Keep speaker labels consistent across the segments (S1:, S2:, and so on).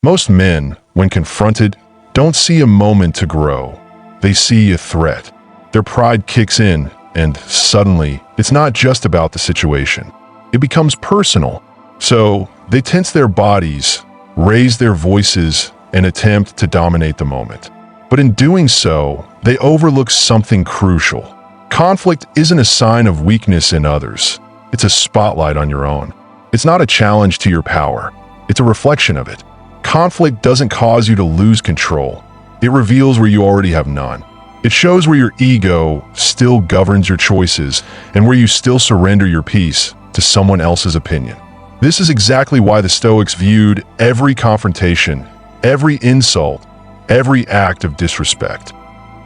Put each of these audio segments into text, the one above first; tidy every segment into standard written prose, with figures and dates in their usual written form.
S1: Most men, when confronted, don't see a moment to grow. They see a threat. Their pride kicks in, and suddenly, it's not just about the situation. It becomes personal. So, they tense their bodies, raise their voices, and attempt to dominate the moment. But in doing so, they overlook something crucial. Conflict isn't a sign of weakness in others. It's a spotlight on your own. It's not a challenge to your power. It's a reflection of it. Conflict doesn't cause you to lose control. It reveals where you already have none. It shows where your ego still governs your choices and where you still surrender your peace to someone else's opinion. This is exactly why the Stoics viewed every confrontation, every insult, every act of disrespect,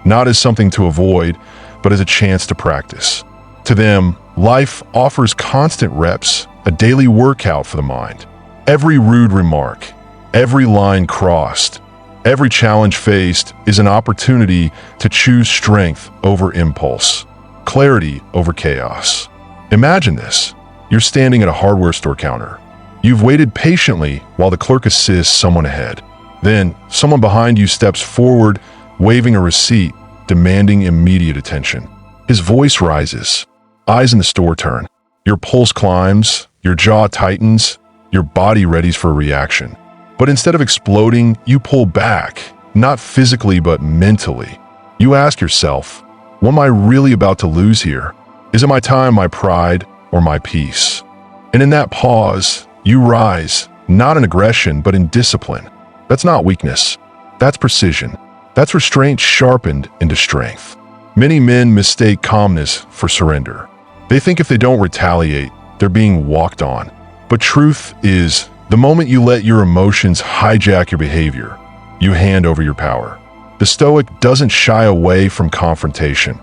S1: not as something to avoid, but as a chance to practice. To them, life offers constant reps, a daily workout for the mind. Every rude remark, every line crossed, every challenge faced is an opportunity to choose strength over impulse, clarity over chaos. Imagine this. You're standing at a hardware store counter. You've waited patiently while the clerk assists someone ahead. Then, someone behind you steps forward, waving a receipt, demanding immediate attention. His voice rises. Eyes in the store turn. Your pulse climbs, your jaw tightens, your body readies for a reaction. But instead of exploding, you pull back, not physically but mentally. You ask yourself, what am I really about to lose here? Is it my time, my pride, or my peace? And in that pause, you rise, not in aggression, but in discipline. That's not weakness. That's precision. That's restraint sharpened into strength. Many men mistake calmness for surrender. They think if they don't retaliate, they're being walked on. But truth is, the moment you let your emotions hijack your behavior, you hand over your power. The Stoic doesn't shy away from confrontation.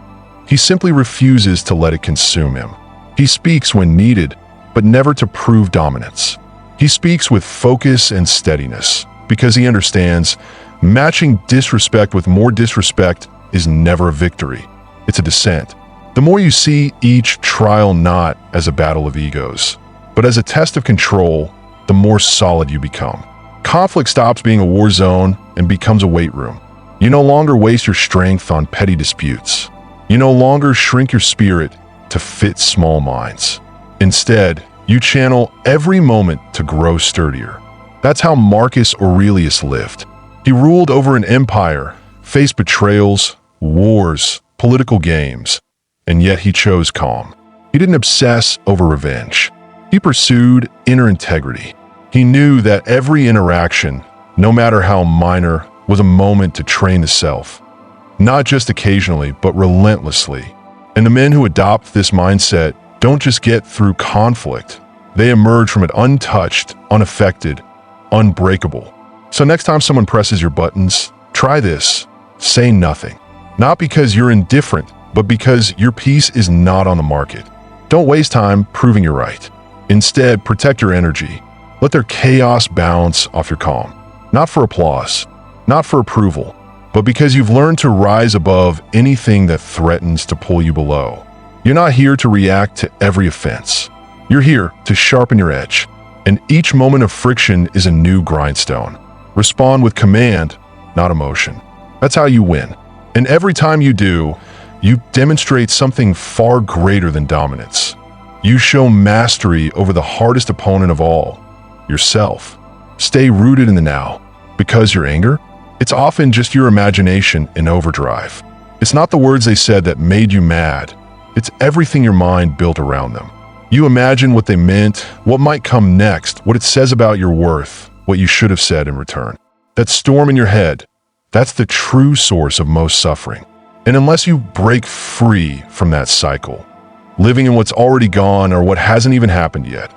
S1: He simply refuses to let it consume him. He speaks when needed, but never to prove dominance. He speaks with focus and steadiness, because he understands matching disrespect with more disrespect is never a victory. It's a descent. The more you see each trial not as a battle of egos, but as a test of control, the more solid you become. Conflict stops being a war zone and becomes a weight room. You no longer waste your strength on petty disputes. You no longer shrink your spirit to fit small minds. Instead, you channel every moment to grow sturdier. That's how Marcus Aurelius lived. He ruled over an empire, faced betrayals, wars, political games, and yet he chose calm. He didn't obsess over revenge. He pursued inner integrity. He knew that every interaction, no matter how minor, was a moment to train the self, not just occasionally, but relentlessly. And the men who adopt this mindset don't just get through conflict. They emerge from it untouched, unaffected, unbreakable. So next time someone presses your buttons, try this. Say nothing. Not because you're indifferent, but because your peace is not on the market. Don't waste time proving you're right. Instead, protect your energy. Let their chaos bounce off your calm. Not for applause, not for approval, but because you've learned to rise above anything that threatens to pull you below. You're not here to react to every offense. You're here to sharpen your edge. And each moment of friction is a new grindstone. Respond with command, not emotion. That's how you win. And every time you do, you demonstrate something far greater than dominance. You show mastery over the hardest opponent of all, yourself. Stay rooted in the now, because your anger, it's often just your imagination in overdrive. It's not the words they said that made you mad. It's everything your mind built around them. You imagine what they meant, what might come next, what it says about your worth, what you should have said in return. That storm in your head, that's the true source of most suffering. And unless you break free from that cycle, living in what's already gone or what hasn't even happened yet,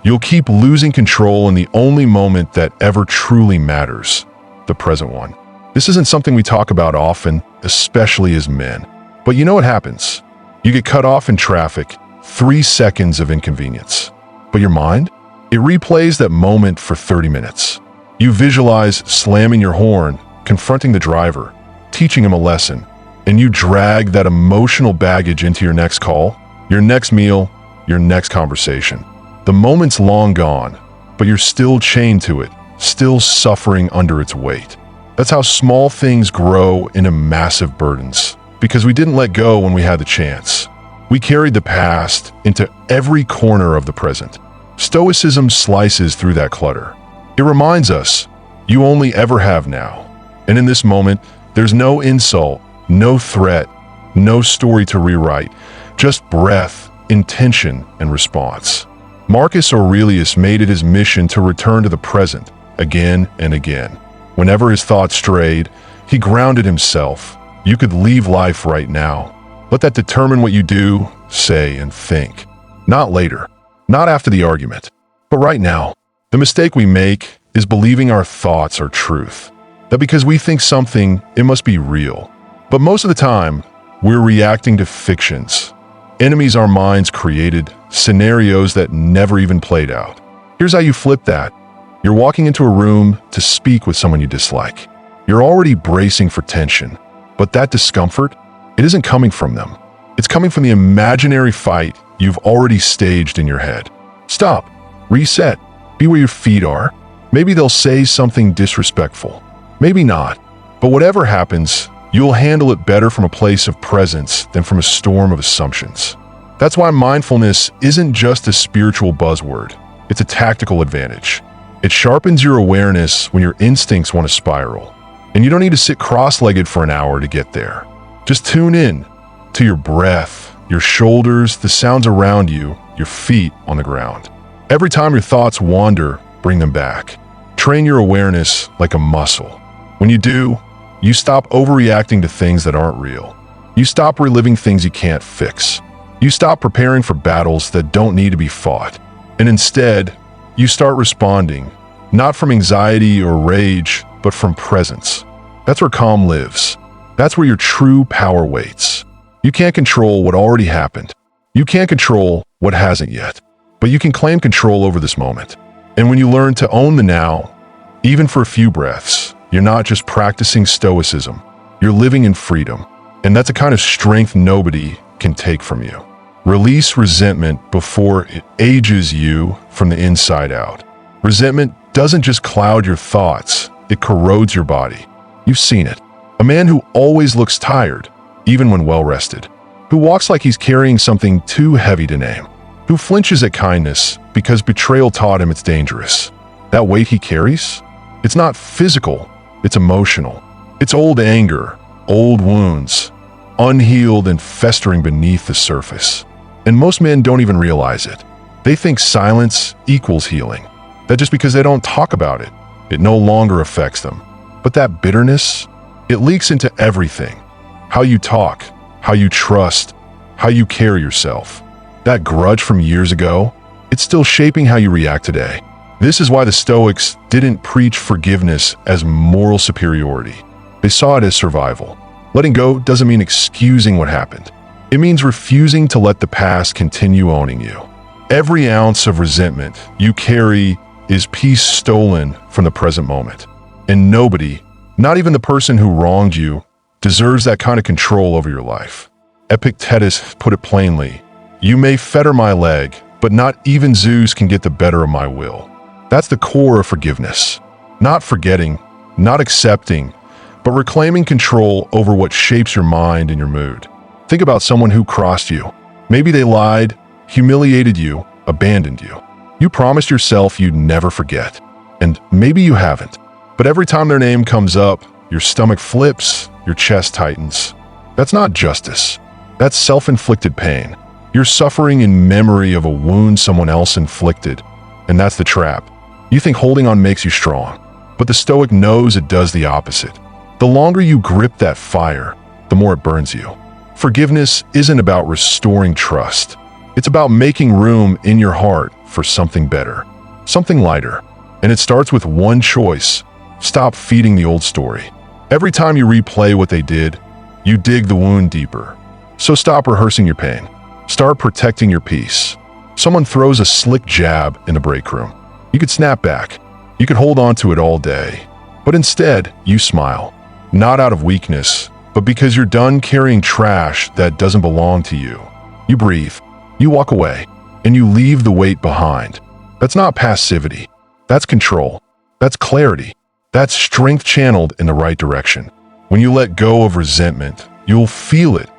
S1: you'll keep losing control in the only moment that ever truly matters, the present one. This isn't something we talk about often, especially as men. But you know what happens? You get cut off in traffic, 3 seconds of inconvenience. But your mind? It replays that moment for 30 minutes. You visualize slamming your horn, confronting the driver, teaching him a lesson, and you drag that emotional baggage into your next call, your next meal, your next conversation. The moment's long gone, but you're still chained to it, still suffering under its weight. That's how small things grow into massive burdens, because we didn't let go when we had the chance. We carried the past into every corner of the present. Stoicism slices through that clutter. It reminds us, you only ever have now. And in this moment, there's no insult, no threat, no story to rewrite, just breath, intention, and response. Marcus Aurelius made it his mission to return to the present again and again. Whenever his thoughts strayed, he grounded himself. You could leave life right now. Let that determine what you do, say, and think. Not later, not after the argument, but right now. The mistake we make is believing our thoughts are truth. That because we think something, it must be real. But most of the time, we're reacting to fictions, enemies our minds created, scenarios that never even played out. Here's how you flip that. You're walking into a room to speak with someone you dislike. You're already bracing for tension, but that discomfort, it isn't coming from them. It's coming from the imaginary fight you've already staged in your head. Stop, reset, be where your feet are. Maybe they'll say something disrespectful. Maybe not. But whatever happens, you'll handle it better from a place of presence than from a storm of assumptions. That's why mindfulness isn't just a spiritual buzzword. It's a tactical advantage. It sharpens your awareness when your instincts want to spiral. And you don't need to sit cross-legged for an hour to get there. Just tune in to your breath, your shoulders, the sounds around you, your feet on the ground. Every time your thoughts wander, bring them back. Train your awareness like a muscle. When you do, you stop overreacting to things that aren't real. You stop reliving things you can't fix. You stop preparing for battles that don't need to be fought. And instead, you start responding, not from anxiety or rage, but from presence. That's where calm lives. That's where your true power waits. You can't control what already happened. You can't control what hasn't yet. But you can claim control over this moment. And when you learn to own the now, even for a few breaths, you're not just practicing stoicism. You're living in freedom. And that's a kind of strength nobody can take from you. Release resentment before it ages you from the inside out. Resentment doesn't just cloud your thoughts, it corrodes your body. You've seen it. A man who always looks tired, even when well-rested. Who walks like he's carrying something too heavy to name. Who flinches at kindness because betrayal taught him it's dangerous. That weight he carries? It's not physical, it's emotional. It's old anger, old wounds, unhealed and festering beneath the surface. And most men don't even realize it. They think silence equals healing. That just because they don't talk about it, it no longer affects them. But that bitterness, it leaks into everything. How you talk, how you trust, how you carry yourself. That grudge from years ago, it's still shaping how you react today. This is why the Stoics didn't preach forgiveness as moral superiority. They saw it as survival. Letting go doesn't mean excusing what happened. It means refusing to let the past continue owning you. Every ounce of resentment you carry is peace stolen from the present moment. And nobody, not even the person who wronged you, deserves that kind of control over your life. Epictetus put it plainly, "You may fetter my leg, but not even Zeus can get the better of my will." That's the core of forgiveness. Not forgetting, not accepting, but reclaiming control over what shapes your mind and your mood. Think about someone who crossed you. Maybe they lied, humiliated you, abandoned you. You promised yourself you'd never forget. And maybe you haven't. But every time their name comes up, your stomach flips, your chest tightens. That's not justice. That's self-inflicted pain. You're suffering in memory of a wound someone else inflicted. And that's the trap. You think holding on makes you strong. But the Stoic knows it does the opposite. The longer you grip that fire, the more it burns you. Forgiveness isn't about restoring trust. It's about making room in your heart for something better, something lighter. And it starts with one choice. Stop feeding the old story. Every time you replay what they did, you dig the wound deeper. So stop rehearsing your pain. Start protecting your peace. Someone throws a slick jab in the break room. You could snap back. You could hold on to it all day. But instead, you smile. Not out of weakness, but because you're done carrying trash that doesn't belong to you. You breathe. You walk away. And you leave the weight behind. That's not passivity. That's control. That's clarity. That's strength channeled in the right direction. When you let go of resentment, you'll feel it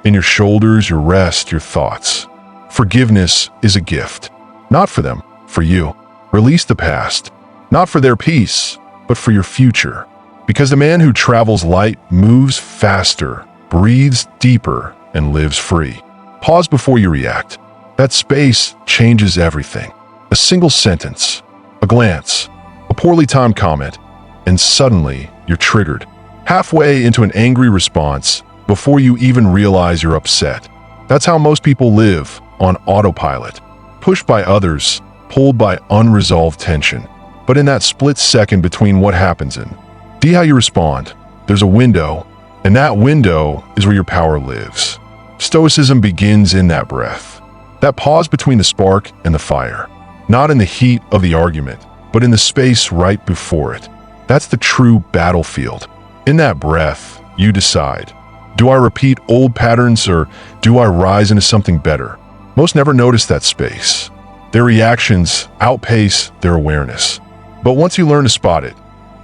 S1: in your shoulders, your rest, your thoughts. Forgiveness is a gift. Not for them, for you. Release the past. Not for their peace, but for your future. Because the man who travels light moves faster, breathes deeper, and lives free. Pause before you react. That space changes everything. A single sentence, a glance, a poorly timed comment, and suddenly you're triggered. Halfway into an angry response before you even realize you're upset. That's how most people live, on autopilot. Pushed by others, pulled by unresolved tension. But in that split second between what happens and how you respond, there's a window, and that window is where your power lives. Stoicism begins in that breath. That pause between the spark and the fire. Not in the heat of the argument, but in the space right before it. That's the true battlefield. In that breath, you decide, do I repeat old patterns or do I rise into something better? Most never notice that space. Their reactions outpace their awareness. But once you learn to spot it,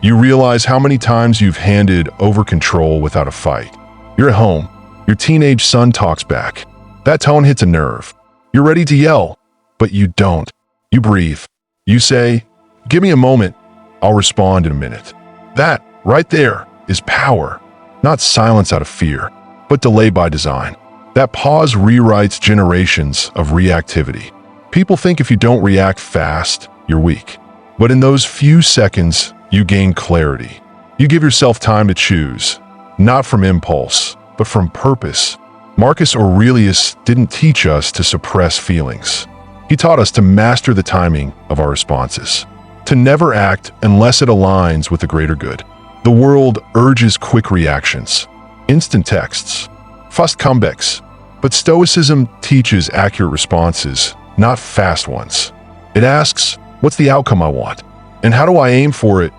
S1: you realize how many times you've handed over control without a fight. You're at home. Your teenage son talks back. That tone hits a nerve. You're ready to yell, but you don't. You breathe. You say, give me a moment. I'll respond in a minute. That, right there, is power. Not silence out of fear, but delay by design. That pause rewrites generations of reactivity. People think if you don't react fast, you're weak. But in those few seconds, you gain clarity. You give yourself time to choose, not from impulse, but from purpose. Marcus Aurelius didn't teach us to suppress feelings. He taught us to master the timing of our responses, to never act unless it aligns with the greater good. The world urges quick reactions, instant texts, fast comebacks, but Stoicism teaches accurate responses, not fast ones. It asks, what's the outcome I want? And how do I aim for it?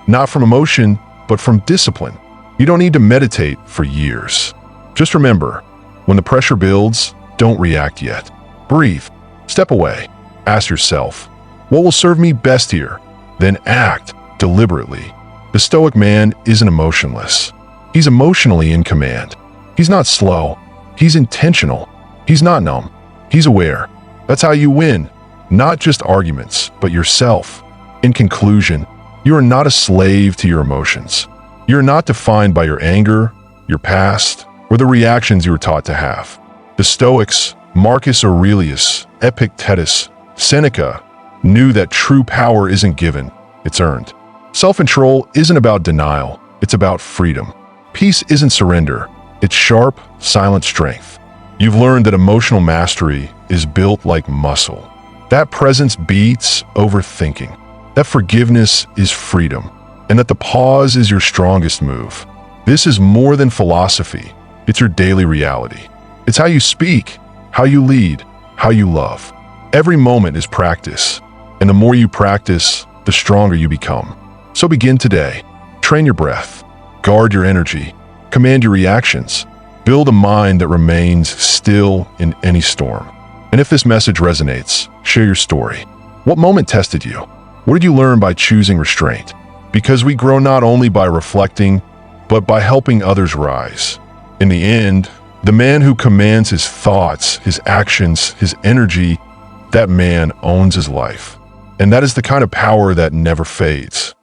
S1: Not from emotion, but from discipline. You don't need to meditate for years. Just remember, when the pressure builds, don't react yet. Breathe. Step away. Ask yourself, what will serve me best here? Then act deliberately. The Stoic man isn't emotionless. He's emotionally in command. He's not slow. He's intentional. He's not numb. He's aware. That's how you win. Not just arguments, but yourself. In conclusion, you are not a slave to your emotions. You're not defined by your anger, your past, or the reactions you were taught to have. The Stoics, Marcus Aurelius, Epictetus, Seneca, knew that true power isn't given, it's earned. Self-control isn't about denial, it's about freedom. Peace isn't surrender, it's sharp, silent strength. You've learned that emotional mastery is built like muscle. That presence beats overthinking. That forgiveness is freedom, and that the pause is your strongest move. This is more than philosophy. It's your daily reality. It's how you speak, how you lead, how you love. Every moment is practice, and the more you practice, the stronger you become. So begin today. Train your breath, guard your energy, command your reactions, build a mind that remains still in any storm. And if this message resonates, share your story. What moment tested you? What did you learn by choosing restraint? Because we grow not only by reflecting, but by helping others rise. In the end, the man who commands his thoughts, his actions, his energy, that man owns his life. And that is the kind of power that never fades.